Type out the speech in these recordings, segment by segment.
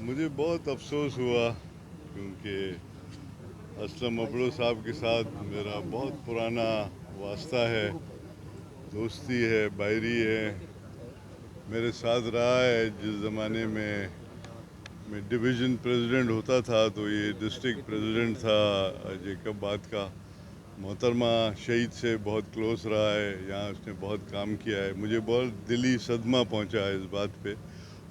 مجھے بہت افسوس ہوا کیونکہ اسلم ابڑو صاحب کے ساتھ میرا بہت پرانا واسطہ ہے، دوستی ہے، باہری ہے، میرے ساتھ رہا ہے جس زمانے میں ڈویژن پریزیڈنٹ ہوتا تھا تو یہ ڈسٹرکٹ پریزیڈنٹ تھا جیکب آباد کا۔ محترمہ شہید سے بہت کلوز رہا ہے، یہاں اس نے بہت کام کیا ہے، مجھے بہت دلی صدمہ پہنچا ہے اس بات پہ۔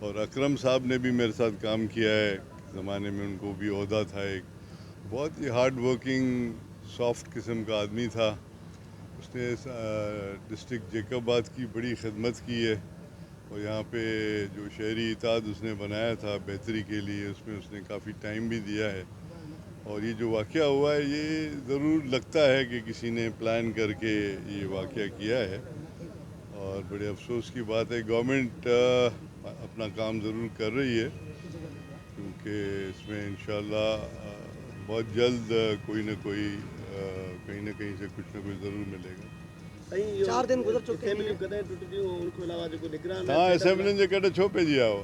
اور اکرم صاحب نے بھی میرے ساتھ کام کیا ہے، زمانے میں ان کو بھی عہدہ تھا ایک، بہت ہی ہارڈ ورکنگ سافٹ قسم کا آدمی تھا۔ اس نے ڈسٹرکٹ جیکب آباد کی بڑی خدمت کی ہے، اور یہاں پہ جو شہری اتحاد اس نے بنایا تھا بہتری کے لیے، اس میں اس نے کافی ٹائم بھی دیا ہے۔ اور یہ جو واقعہ ہوا ہے یہ ضرور لگتا ہے کہ کسی نے پلان کر کے یہ واقعہ کیا ہے، اور بڑے افسوس کی بات ہے۔ گورنمنٹ اپنا کام ضرور کر رہی ہے، کیونکہ اس میں انشاءاللہ بہت جلد کوئی نہ کوئی کہیں نہ کہیں سے کچھ نہ کچھ ضرور ملے گا۔ 4 دن گزر چکے ہیں، ہاں اسمبلی جو کٹے چھو پہ جی آؤ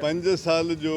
5 سال جو